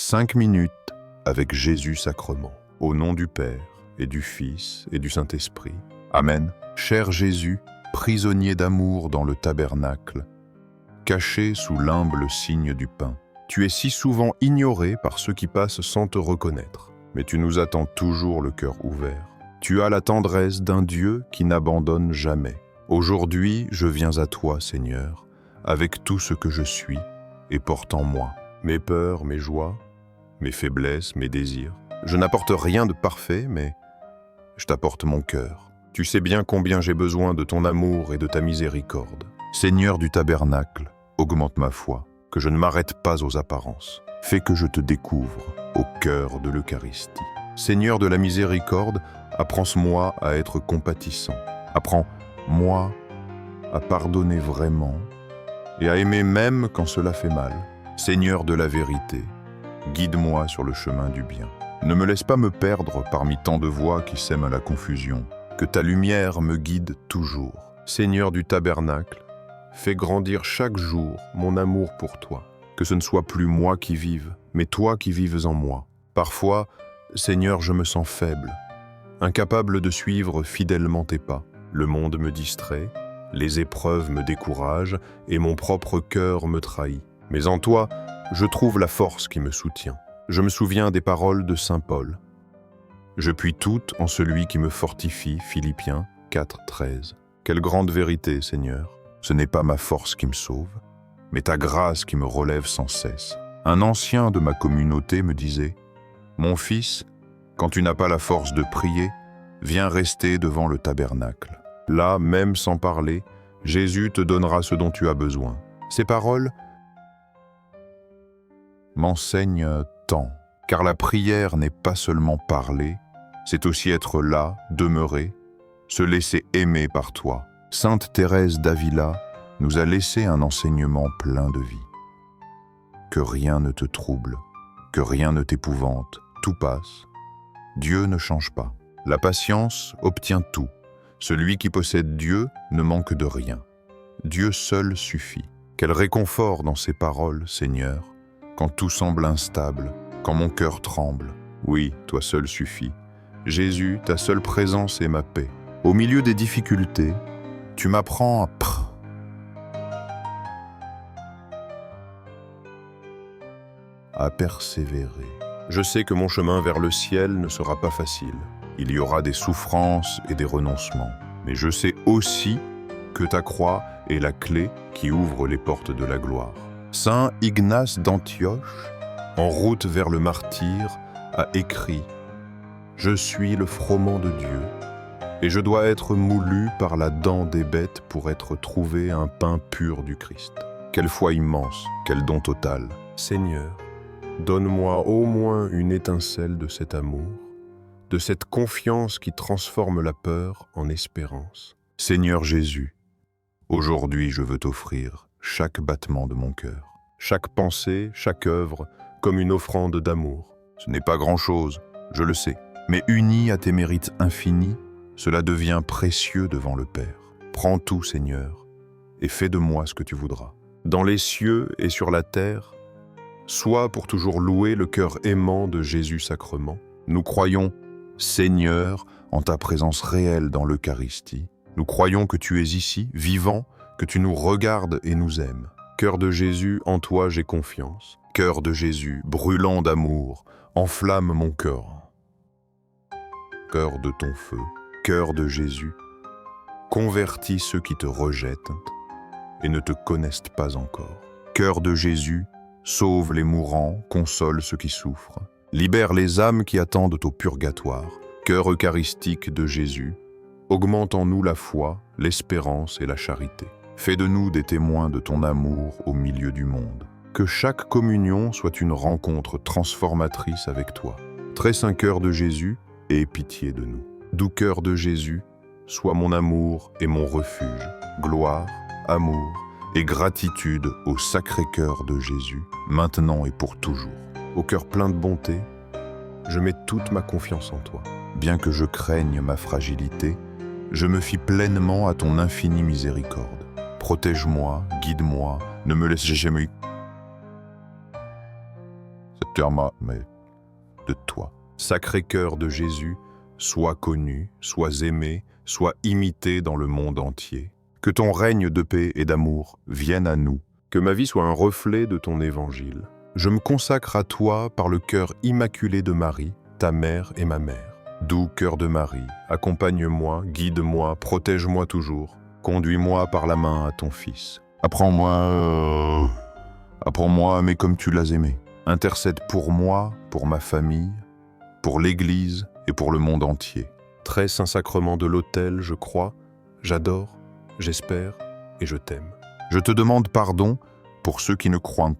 5 minutes avec Jésus-Sacrement. Au nom du Père, et du Fils, et du Saint-Esprit. Amen. Cher Jésus, prisonnier d'amour dans le tabernacle, caché sous l'humble signe du pain, tu es si souvent ignoré par ceux qui passent sans te reconnaître, mais tu nous attends toujours le cœur ouvert. Tu as la tendresse d'un Dieu qui n'abandonne jamais. Aujourd'hui, je viens à toi, Seigneur, avec tout ce que je suis, et porte en moi mes peurs, mes joies, mes faiblesses, mes désirs. Je n'apporte rien de parfait, mais je t'apporte mon cœur. Tu sais bien combien j'ai besoin de ton amour et de ta miséricorde. Seigneur du tabernacle, augmente ma foi, que je ne m'arrête pas aux apparences. Fais que je te découvre au cœur de l'Eucharistie. Seigneur de la miséricorde, apprends-moi à être compatissant. Apprends-moi à pardonner vraiment et à aimer même quand cela fait mal. Seigneur de la vérité, guide-moi sur le chemin du bien. Ne me laisse pas me perdre parmi tant de voix qui sèment la confusion. Que ta lumière me guide toujours. Seigneur du tabernacle, fais grandir chaque jour mon amour pour toi. Que ce ne soit plus moi qui vive, mais toi qui vives en moi. Parfois, Seigneur, je me sens faible, incapable de suivre fidèlement tes pas. Le monde me distrait, les épreuves me découragent et mon propre cœur me trahit. Mais en toi, je trouve la force qui me soutient. Je me souviens des paroles de saint Paul. Je puis tout en celui qui me fortifie, Philippiens 4:13. Quelle grande vérité, Seigneur. Ce n'est pas ma force qui me sauve, mais ta grâce qui me relève sans cesse. Un ancien de ma communauté me disait « Mon fils, quand tu n'as pas la force de prier, viens rester devant le tabernacle. Là, même sans parler, Jésus te donnera ce dont tu as besoin. » Ces paroles m'enseignent tant, car la prière n'est pas seulement parler, c'est aussi être là, demeurer, se laisser aimer par toi. Sainte Thérèse d'Avila nous a laissé un enseignement plein de vie. Que rien ne te trouble, que rien ne t'épouvante, tout passe. Dieu ne change pas. La patience obtient tout. Celui qui possède Dieu ne manque de rien. Dieu seul suffit. Quel réconfort dans ces paroles, Seigneur, quand tout semble instable, quand mon cœur tremble. Oui, toi seul suffis. Jésus, ta seule présence est ma paix. Au milieu des difficultés, tu m'apprends à persévérer. Je sais que mon chemin vers le ciel ne sera pas facile. Il y aura des souffrances et des renoncements. Mais je sais aussi que ta croix est la clé qui ouvre les portes de la gloire. Saint Ignace d'Antioche, en route vers le martyre, a écrit « Je suis le froment de Dieu, et je dois être moulu par la dent des bêtes pour être trouvé un pain pur du Christ. » Quelle foi immense, quel don total. Seigneur, donne-moi au moins une étincelle de cet amour, de cette confiance qui transforme la peur en espérance. Seigneur Jésus, aujourd'hui je veux t'offrir chaque battement de mon cœur, chaque pensée, chaque œuvre, comme une offrande d'amour. Ce n'est pas grand-chose, je le sais, mais uni à tes mérites infinis, cela devient précieux devant le Père. Prends tout, Seigneur, et fais de moi ce que tu voudras. Dans les cieux et sur la terre, sois pour toujours loué le cœur aimant de Jésus-Sacrement. Nous croyons, Seigneur, en ta présence réelle dans l'Eucharistie. Nous croyons que tu es ici, vivant, que tu nous regardes et nous aimes. Cœur de Jésus, en toi j'ai confiance. Cœur de Jésus, brûlant d'amour, enflamme mon cœur. Cœur de ton feu, cœur de Jésus, convertis ceux qui te rejettent et ne te connaissent pas encore. Cœur de Jésus, sauve les mourants, console ceux qui souffrent, libère les âmes qui attendent au purgatoire. Cœur eucharistique de Jésus, augmente en nous la foi, l'espérance et la charité. Fais de nous des témoins de ton amour au milieu du monde. Que chaque communion soit une rencontre transformatrice avec toi. Très saint cœur de Jésus, aie pitié de nous. Doux cœur de Jésus, sois mon amour et mon refuge. Gloire, amour et gratitude au sacré cœur de Jésus, maintenant et pour toujours. Au cœur plein de bonté, je mets toute ma confiance en toi. Bien que je craigne ma fragilité, je me fie pleinement à ton infinie miséricorde. Protège-moi, guide-moi, ne me laisse jamais... C'est terme, mais de toi. Sacré cœur de Jésus, sois connu, sois aimé, sois imité dans le monde entier. Que ton règne de paix et d'amour vienne à nous. Que ma vie soit un reflet de ton évangile. Je me consacre à toi par le cœur immaculé de Marie, ta mère et ma mère. Doux cœur de Marie, accompagne-moi, guide-moi, protège-moi toujours. Conduis-moi par la main à ton Fils. Apprends-moi à aimer comme tu l'as aimé. Intercède pour moi, pour ma famille, pour l'Église et pour le monde entier. Très saint sacrement de l'autel, je crois, j'adore, j'espère et je t'aime. Je te demande pardon pour ceux qui ne croient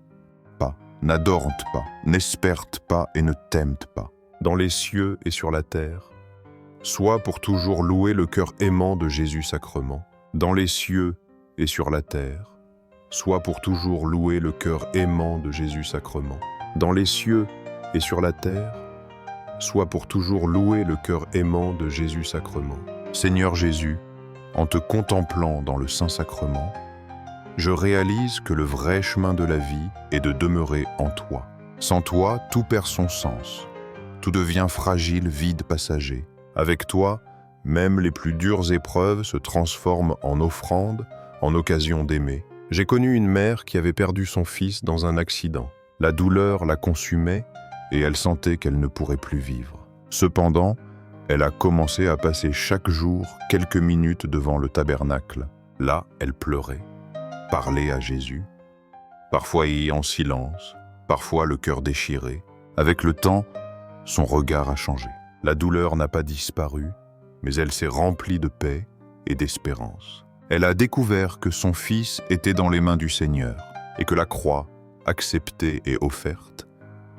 pas, n'adorent pas, n'espèrent pas et ne t'aiment pas. Dans les cieux et sur la terre, sois pour toujours loué le cœur aimant de Jésus sacrement. Dans les cieux et sur la terre, sois pour toujours loué le cœur aimant de Jésus sacrement. Dans les cieux et sur la terre, sois pour toujours loué le cœur aimant de Jésus sacrement. Seigneur Jésus, en te contemplant dans le Saint-Sacrement, je réalise que le vrai chemin de la vie est de demeurer en toi. Sans toi, tout perd son sens. Tout devient fragile, vide, passager. Avec toi, même les plus dures épreuves se transforment en offrande, en occasion d'aimer. J'ai connu une mère qui avait perdu son fils dans un accident. La douleur la consumait et elle sentait qu'elle ne pourrait plus vivre. Cependant, elle a commencé à passer chaque jour quelques minutes devant le tabernacle. Là, elle pleurait, parlait à Jésus, parfois en silence, parfois le cœur déchiré. Avec le temps, son regard a changé. La douleur n'a pas disparu, mais elle s'est remplie de paix et d'espérance. Elle a découvert que son fils était dans les mains du Seigneur et que la croix, acceptée et offerte,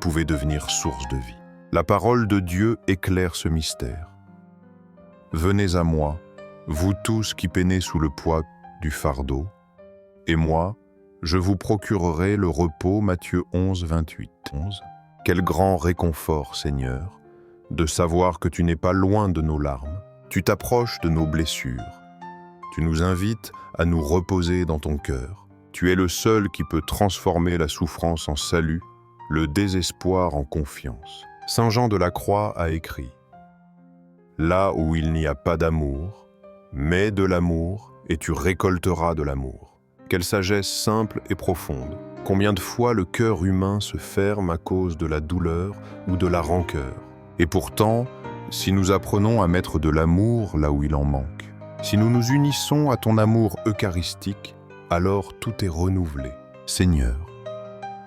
pouvait devenir source de vie. La parole de Dieu éclaire ce mystère. Venez à moi, vous tous qui peinez sous le poids du fardeau, et moi, je vous procurerai le repos. Matthieu 11, 28. 11. Quel grand réconfort, Seigneur, de savoir que tu n'es pas loin de nos larmes. Tu t'approches de nos blessures. Tu nous invites à nous reposer dans ton cœur. Tu es le seul qui peut transformer la souffrance en salut, le désespoir en confiance. Saint Jean de la Croix a écrit « Là où il n'y a pas d'amour, mets de l'amour et tu récolteras de l'amour. » Quelle sagesse simple et profonde. Combien de fois le cœur humain se ferme à cause de la douleur ou de la rancœur. Et pourtant, si nous apprenons à mettre de l'amour là où il en manque, si nous nous unissons à ton amour eucharistique, alors tout est renouvelé. Seigneur,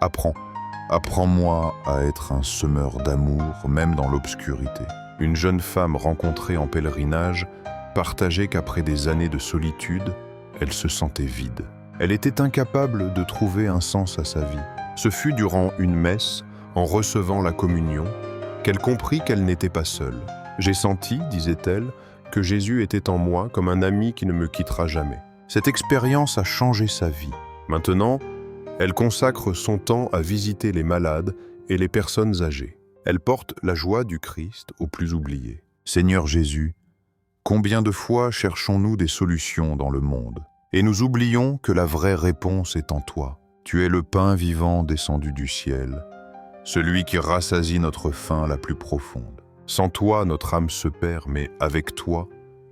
apprends-moi à être un semeur d'amour, même dans l'obscurité. Une jeune femme rencontrée en pèlerinage partageait qu'après des années de solitude, elle se sentait vide. Elle était incapable de trouver un sens à sa vie. Ce fut durant une messe, en recevant la communion, qu'elle comprit qu'elle n'était pas seule. « J'ai senti, disait-elle, que Jésus était en moi comme un ami qui ne me quittera jamais. » Cette expérience a changé sa vie. Maintenant, elle consacre son temps à visiter les malades et les personnes âgées. Elle porte la joie du Christ aux plus oubliés. Seigneur Jésus, combien de fois cherchons-nous des solutions dans le monde et nous oublions que la vraie réponse est en toi. Tu es le pain vivant descendu du ciel, celui qui rassasie notre faim la plus profonde. Sans toi, notre âme se perd, mais avec toi,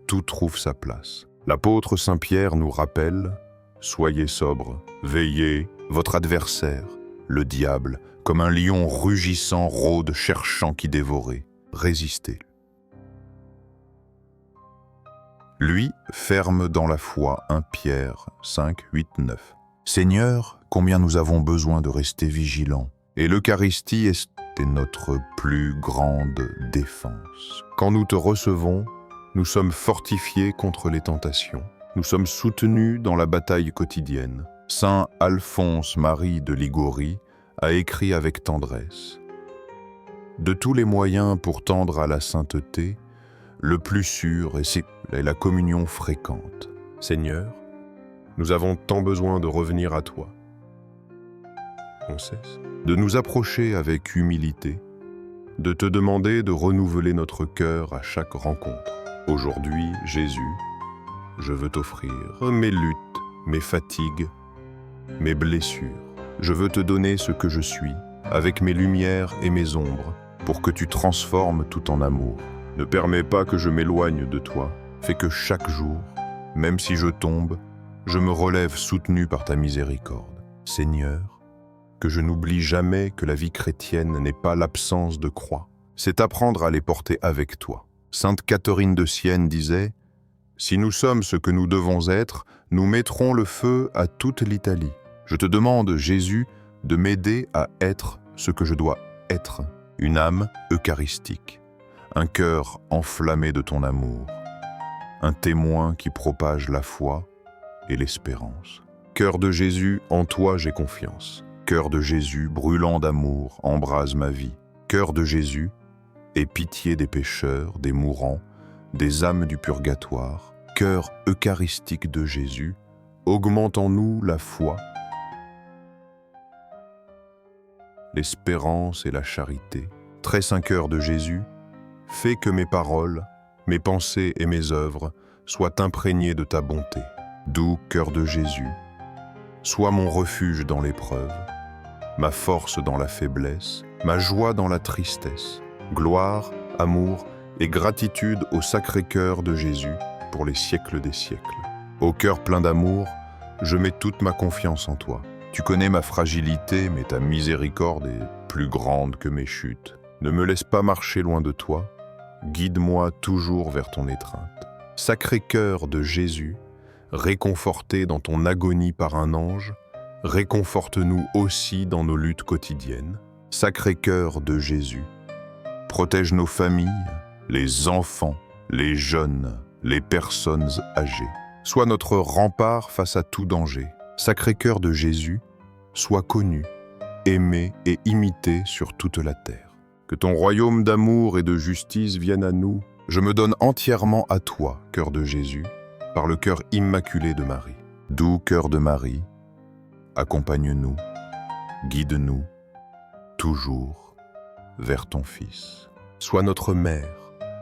tout trouve sa place. L'apôtre Saint Pierre nous rappelle « Soyez sobres, veillez, votre adversaire, le diable, comme un lion rugissant rôde cherchant qui dévorer. Résistez. » Lui ferme dans la foi 1 Pierre 5, 8, 9. Seigneur, combien nous avons besoin de rester vigilants, et l'Eucharistie est notre plus grande défense. Quand nous te recevons, nous sommes fortifiés contre les tentations. Nous sommes soutenus dans la bataille quotidienne. Saint Alphonse Marie de Ligorie a écrit avec tendresse « De tous les moyens pour tendre à la sainteté, le plus sûr est la communion fréquente. Seigneur, nous avons tant besoin de revenir à toi. On cesse de nous approcher avec humilité, de te demander de renouveler notre cœur à chaque rencontre. Aujourd'hui, Jésus, je veux t'offrir mes luttes, mes fatigues, mes blessures. Je veux te donner ce que je suis, avec mes lumières et mes ombres, pour que tu transformes tout en amour. Ne permets pas que je m'éloigne de toi. Fais que chaque jour, même si je tombe, je me relève soutenu par ta miséricorde. Seigneur, que je n'oublie jamais que la vie chrétienne n'est pas l'absence de croix. C'est apprendre à les porter avec toi. Sainte Catherine de Sienne disait « Si nous sommes ce que nous devons être, nous mettrons le feu à toute l'Italie. Je te demande, Jésus, de m'aider à être ce que je dois être. Une âme eucharistique, un cœur enflammé de ton amour, un témoin qui propage la foi et l'espérance. Cœur de Jésus, en toi j'ai confiance. Cœur de Jésus, brûlant d'amour, embrase ma vie. Cœur de Jésus, aie pitié des pécheurs, des mourants, des âmes du purgatoire. Cœur eucharistique de Jésus, augmente en nous la foi, l'espérance et la charité. Très saint cœur de Jésus, fais que mes paroles, mes pensées et mes œuvres soient imprégnées de ta bonté. Doux cœur de Jésus, sois mon refuge dans l'épreuve, ma force dans la faiblesse, ma joie dans la tristesse. Gloire, amour et gratitude au sacré cœur de Jésus pour les siècles des siècles. Au cœur plein d'amour, je mets toute ma confiance en toi. Tu connais ma fragilité, mais ta miséricorde est plus grande que mes chutes. Ne me laisse pas marcher loin de toi, guide-moi toujours vers ton étreinte. Sacré cœur de Jésus, réconforté dans ton agonie par un ange, réconforte-nous aussi dans nos luttes quotidiennes. Sacré cœur de Jésus, protège nos familles, les enfants, les jeunes, les personnes âgées. Sois notre rempart face à tout danger. Sacré cœur de Jésus, sois connu, aimé et imité sur toute la terre. Que ton royaume d'amour et de justice vienne à nous. Je me donne entièrement à toi, cœur de Jésus, par le cœur immaculé de Marie. Doux cœur de Marie, accompagne-nous, guide-nous, toujours vers ton Fils. Sois notre mère,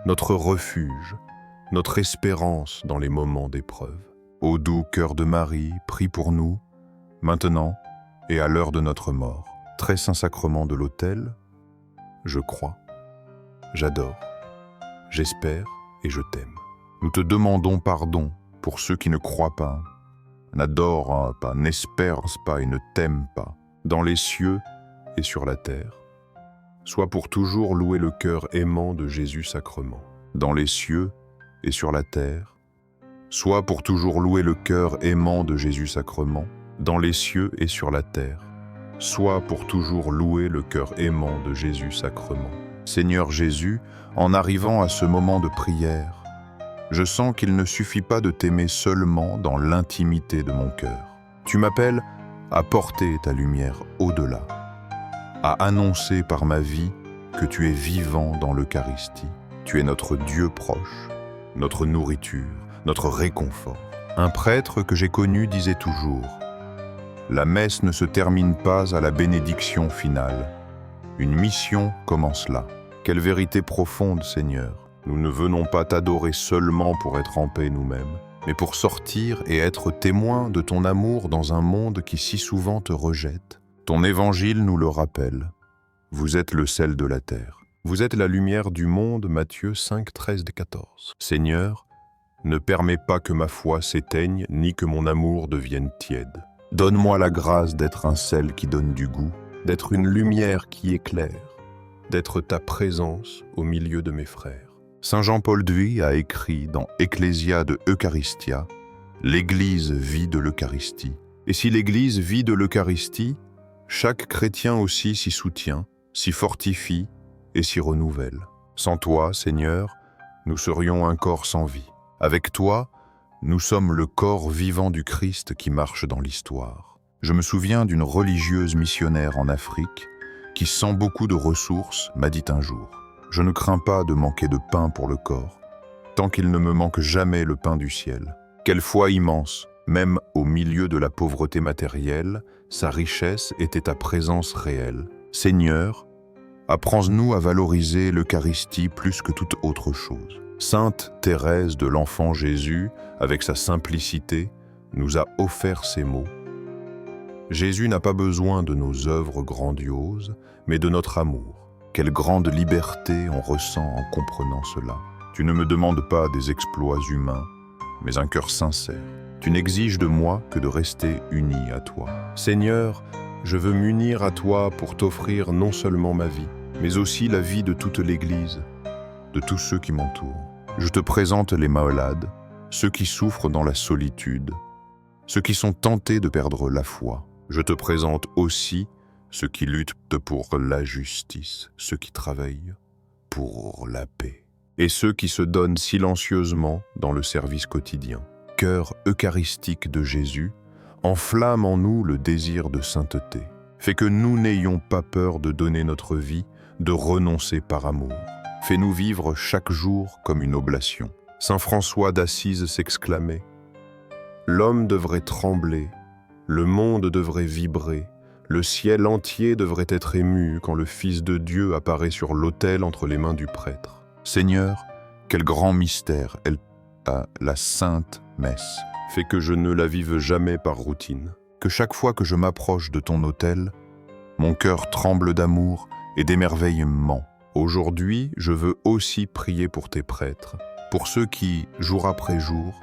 notre refuge, notre espérance dans les moments d'épreuve. Ô doux cœur de Marie, prie pour nous, maintenant et à l'heure de notre mort. Très saint sacrement de l'autel, je crois, j'adore, j'espère et je t'aime. Nous te demandons pardon pour ceux qui ne croient pas, n'adorent pas, n'espèrent pas et ne t'aiment pas, dans les cieux et sur la terre. Sois pour toujours louer le cœur aimant de Jésus sacrement, dans les cieux et sur la terre. Sois pour toujours louer le cœur aimant de Jésus sacrement, dans les cieux et sur la terre. Sois pour toujours louer le cœur aimant de Jésus sacrement. Seigneur Jésus, en arrivant à ce moment de prière, je sens qu'il ne suffit pas de t'aimer seulement dans l'intimité de mon cœur. Tu m'appelles à porter ta lumière au-delà, à annoncer par ma vie que tu es vivant dans l'Eucharistie. Tu es notre Dieu proche, notre nourriture, notre réconfort. Un prêtre que j'ai connu disait toujours « La messe ne se termine pas à la bénédiction finale. Une mission commence là. » Quelle vérité profonde, Seigneur. Nous ne venons pas t'adorer seulement pour être en paix nous-mêmes, mais pour sortir et être témoins de ton amour dans un monde qui si souvent te rejette. Ton évangile nous le rappelle. Vous êtes le sel de la terre. Vous êtes la lumière du monde, Matthieu 5, 13-14. Seigneur, ne permets pas que ma foi s'éteigne, ni que mon amour devienne tiède. Donne-moi la grâce d'être un sel qui donne du goût, d'être une lumière qui éclaire, d'être ta présence au milieu de mes frères. Saint Jean-Paul II a écrit dans Ecclesia de Eucharistia, « L'Église vit de l'Eucharistie. Et si l'Église vit de l'Eucharistie, chaque chrétien aussi s'y soutient, s'y fortifie et s'y renouvelle. Sans toi, Seigneur, nous serions un corps sans vie. Avec toi, nous sommes le corps vivant du Christ qui marche dans l'histoire. » Je me souviens d'une religieuse missionnaire en Afrique qui, sans beaucoup de ressources, m'a dit un jour « Je ne crains pas de manquer de pain pour le corps, tant qu'il ne me manque jamais le pain du ciel. » Quelle foi immense, même au milieu de la pauvreté matérielle, sa richesse était ta présence réelle. Seigneur, apprends-nous à valoriser l'Eucharistie plus que toute autre chose. Sainte Thérèse de l'Enfant Jésus, avec sa simplicité, nous a offert ces mots. Jésus n'a pas besoin de nos œuvres grandioses, mais de notre amour. Quelle grande liberté on ressent en comprenant cela. Tu ne me demandes pas des exploits humains, mais un cœur sincère. Tu n'exiges de moi que de rester uni à toi. Seigneur, je veux m'unir à toi pour t'offrir non seulement ma vie, mais aussi la vie de toute l'Église, de tous ceux qui m'entourent. Je te présente les malades, ceux qui souffrent dans la solitude, ceux qui sont tentés de perdre la foi. Je te présente aussi ceux qui luttent pour la justice, ceux qui travaillent pour la paix, et ceux qui se donnent silencieusement dans le service quotidien. Cœur eucharistique de Jésus, enflamme en nous le désir de sainteté. Fais que nous n'ayons pas peur de donner notre vie, de renoncer par amour. Fais-nous vivre chaque jour comme une oblation. Saint François d'Assise s'exclamait « L'homme devrait trembler, le monde devrait vibrer, le ciel entier devrait être ému quand le Fils de Dieu apparaît sur l'autel entre les mains du prêtre. Seigneur, quel grand mystère elle a la Sainte Messe. Fais que je ne la vive jamais par routine, que chaque fois que je m'approche de ton autel, mon cœur tremble d'amour et d'émerveillement. Aujourd'hui, je veux aussi prier pour tes prêtres, pour ceux qui, jour après jour,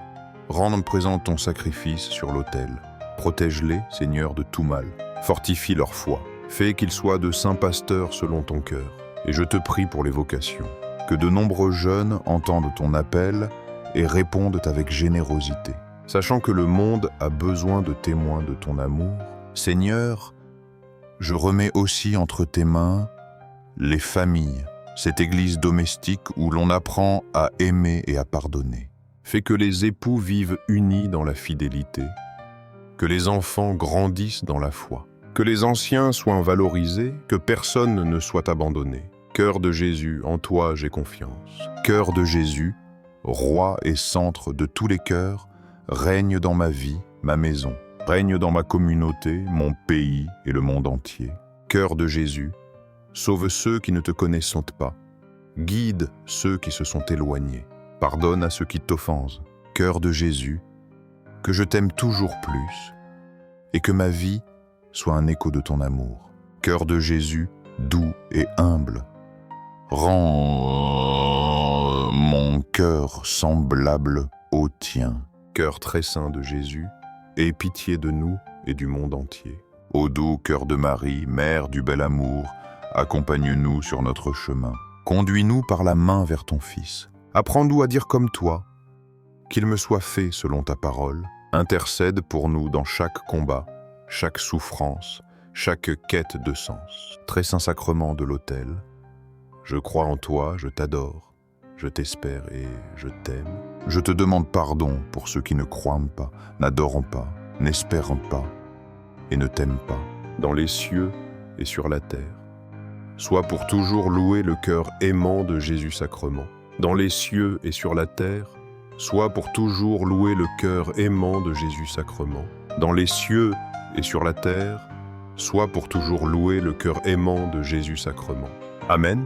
rendent présent ton sacrifice sur l'autel. Protège-les, Seigneur, de tout mal. Fortifie leur foi. Fais qu'ils soient de saints pasteurs selon ton cœur. Et je te prie pour les vocations, que de nombreux jeunes entendent ton appel et répondent avec générosité. Sachant que le monde a besoin de témoins de ton amour, Seigneur, je remets aussi entre tes mains les familles, cette église domestique où l'on apprend à aimer et à pardonner. Fais que les époux vivent unis dans la fidélité, que les enfants grandissent dans la foi, que les anciens soient valorisés, que personne ne soit abandonné. Cœur de Jésus, en toi j'ai confiance. Cœur de Jésus, roi et centre de tous les cœurs, règne dans ma vie, ma maison, règne dans ma communauté, mon pays et le monde entier. Cœur de Jésus, sauve ceux qui ne te connaissent pas, guide ceux qui se sont éloignés, pardonne à ceux qui t'offensent. Cœur de Jésus, que je t'aime toujours plus et que ma vie soit un écho de ton amour. Cœur de Jésus, doux et humble, rends mon cœur semblable au tien. Cœur très saint de Jésus, aie pitié de nous et du monde entier. Ô doux cœur de Marie, mère du bel amour, accompagne-nous sur notre chemin. Conduis-nous par la main vers ton Fils. Apprends-nous à dire comme toi, qu'il me soit fait selon ta parole. Intercède pour nous dans chaque combat, chaque souffrance, chaque quête de sens. Très saint sacrement de l'autel, je crois en toi, je t'adore, je t'espère et je t'aime. Je te demande pardon pour ceux qui ne croient pas, n'adorent pas, n'espèrent pas et ne t'aiment pas, dans les cieux et sur la terre. Sois pour toujours loué le cœur aimant de Jésus sacrement, dans les cieux et sur la terre. Sois pour toujours loué le cœur aimant de Jésus sacrement, dans les cieux et sur la terre. Sois pour toujours loué le cœur aimant de Jésus sacrement. Amen.